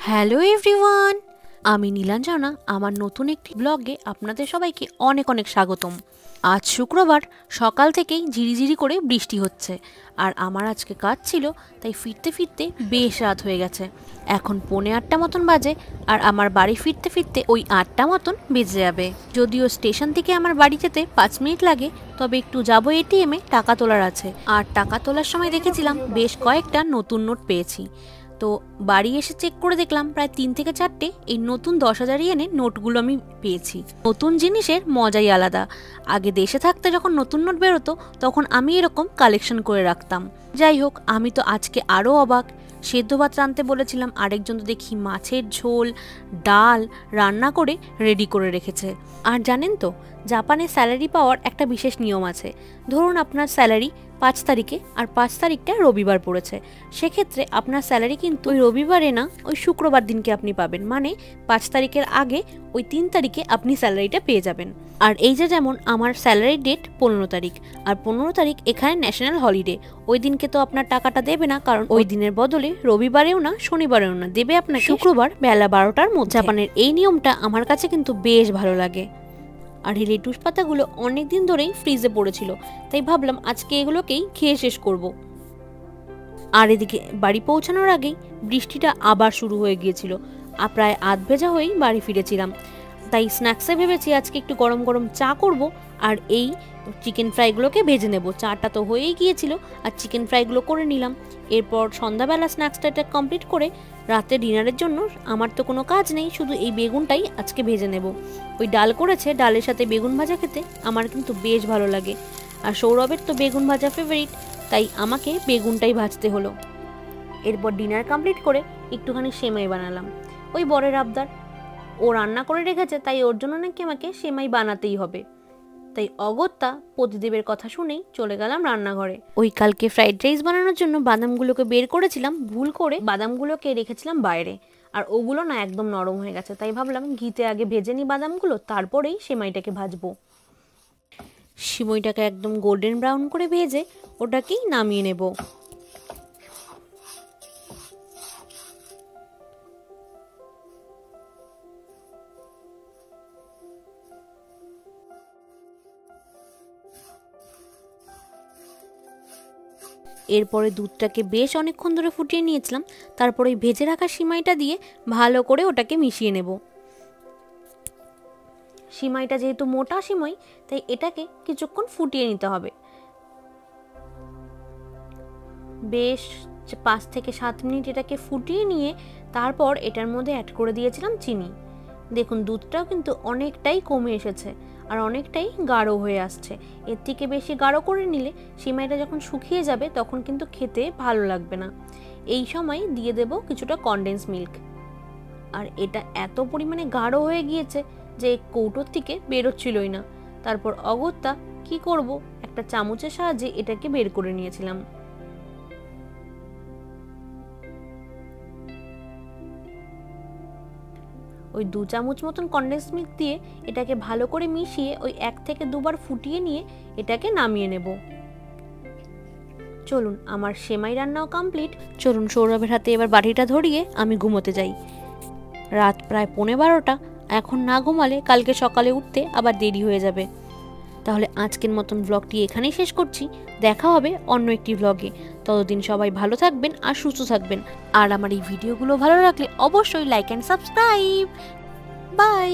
Hello everyone, আমি নীলাঞ্জনা। আমার নতুন একটি ব্লগে আপনাদের সবাইকে অনেক অনেক স্বাগতম। আজ শুক্রবার, সকাল থেকেই ঝিরিঝিরি করে বৃষ্টি হচ্ছে, আর আমার আজকে কাজ ছিল, তাই ফিরতে ফিরতে বেশ রাত হয়ে গেছে। এখন 7:45 মতন বাজে, আর আমার বাড়ি ফিরতে ফিরতে ওই 8টা মতন বেজে যাবে। যদিও স্টেশন থেকে আমার বাড়ি যেতে 5 মিনিট লাগে, তবে একটু যাবো এটিএমে, টাকা তোলার আছে। আর টাকা তোলার সময় দেখেছিলাম বেশ কয়েকটা নতুন নোট পেয়েছি। তো বাড়ি এসে চেক করে দেখলাম প্রায় 3 থেকে 4টে এই নতুন 10,000 ইয়েনের নোটগুলো আমি পেয়েছি। নতুন জিনিসের মজাই আলাদা। আগে দেশে থাকতে যখন নতুন নোট বেরোতো, তখন আমি এরকম কালেকশন করে রাখতাম। যাই হোক, আমি তো আজকে আরও অবাক। সেদ্ধ ভাত রাঁধতে বলেছিলাম, আরেকজন তো দেখি মাছের ঝোল, ডাল রান্না করে রেডি করে রেখেছে। আর জানেন তো, জাপানে স্যালারি পাওয়ার একটা বিশেষ নিয়ম আছে। ধরুন আপনার স্যালারি 5 তারিখে, আর 5 তারিখটা রবিবার পড়েছে, সেক্ষেত্রে আপনার স্যালারি কিন্তু ওই রবিবারে না, ওই শুক্রবার দিনকে আপনি পাবেন। মানে 5 তারিখের আগে ওই 3 তারিখে আপনি স্যালারিটা পেয়ে যাবেন। আর এই যে যেমন আমার স্যালারির ডেট 15 তারিখ, আর 15 তারিখ এখানে ন্যাশনাল হলিডে। ওই দিনকে তো আপনার টাকাটা দেবে না, কারণ ওই দিনের বদলে রবিবারেও না, শনিবারেও না, দেবে আপনাকে শুক্রবার বেলা 12টার মধ্যে। জাপানের এই নিয়মটা আমার কাছে কিন্তু বেশ ভালো লাগে। আর এই লেটুস পাতাগুলো অনেক দিন ধরেই ফ্রিজে পড়েছিল, তাই ভাবলাম আজকে এগুলোকেই খেয়ে শেষ করব। আর এদিকে বাড়ি পৌঁছানোর আগেই বৃষ্টিটা আবার শুরু হয়ে গিয়েছিল, আর প্রায় আধ ভেজা হয়েই বাড়ি ফিরেছিলাম। তাই স্ন্যাক্সে ভেবেছি আজকে একটু গরম গরম চা করব, আর এই চিকেন ফ্রাইগুলোকে ভেজে নেব। চাটা তো হয়েই গিয়েছিল, আর চিকেন ফ্রাইগুলো করে নিলাম। এরপর সন্ধ্যাবেলা স্ন্যাক্সটা কমপ্লিট করে রাতে ডিনারের জন্য আমার তো কোনো কাজ নেই, শুধু এই বেগুনটাই আজকে ভেজে নেব। ওই ডাল করেছে, ডালের সাথে বেগুন ভাজা খেতে আমার কিন্তু বেশ ভালো লাগে। আর সৌরভের তো বেগুন ভাজা ফেভারিট, তাই আমাকে বেগুনটাই ভাজতে হলো। এরপর ডিনার কমপ্লিট করে একটুখানি সেমাই বানালাম। ওই বরের আবদার, ও রান্না করে রেখেছে, তাই ওর জন্য নাকি আমাকে সেমাই বানাতেই হবে। তাই অগত্যা পতিদেবের কথা শুনেই চলে গেলাম রান্নাঘরে। ওই কালকে ফ্রাইড রাইস বানানোর জন্য বাদামগুলোকে বের করেছিলাম, ভুল করে বাদামগুলোকে রেখেছিলাম বাইরে, আর ওগুলো না একদম নরম হয়ে গেছে। তাই ভাবলাম ঘিতে আগে ভেজে নিই বাদামগুলো, তারপরেই সেমাইটাকে ভাজবো। সিমইটাকে একদম গোল্ডেন ব্রাউন করে ভেজে ওটাকেই নামিয়ে নেব। এরপরে দুধটাকে বেশ অনেকক্ষণ ধরে ফুটিয়ে নিয়েছিলাম, তারপরে ওই ভেজে রাখা সিমাইটা দিয়ে ভালো করে ওটাকে মিশিয়ে নেব। সিমাইটা যেহেতু মোটা সিমাই, তাই এটাকে কিছুক্ষণ ফুটিয়ে নিতে হবে। বেশ 5 থেকে 7 মিনিট এটাকে ফুটিয়ে নিয়ে তারপর এটার মধ্যে অ্যাড করে দিয়েছিলাম চিনি। দেখুন দুধটাও কিন্তু অনেকটাই কমে এসেছে, আর অনেকটাই গাঢ় হয়ে আসছে। এর থেকে বেশি গাঢ় করে নিলে সিমাইটা যখন শুকিয়ে যাবে, তখন কিন্তু খেতে ভালো লাগবে না। এই সময় দিয়ে দেব কিছুটা কনডেন্স মিল্ক। আর এটা এত পরিমাণে গাঢ় হয়ে গিয়েছে যে কৌটোর থেকে বেরোচ্ছিলই না। তারপর অগত্যা কি করব, একটা চামচের সাহায্যে এটাকে বের করে নিয়েছিলাম। ওই 2 চামচ মতন কনডেন্স মিল্ক দিয়ে এটাকে ভালো করে মিশিয়ে ওই 1 থেকে 2 বার ফুটিয়ে নিয়ে এটাকে নামিয়ে নেব। চলুন, আমার সেমাই রান্নাও কমপ্লিট। চলুন সৌরভের হাতে এবার বাটিটা ধরিয়ে আমি ঘুমোতে যাই। রাত প্রায় 11:15, এখন না ঘুমালে কালকে সকালে উঠতে আবার দেরি হয়ে যাবে। তাহলে আজকের মতন ব্লগটি এখানেই শেষ করছি। দেখা হবে অন্য একটি ব্লগে। ততদিন সবাই ভালো থাকবেন আর সুস্থ থাকবেন। আর আমার এই ভিডিওগুলো ভালো লাগলে অবশ্যই লাইক অ্যান্ড সাবস্ক্রাইব। বাই।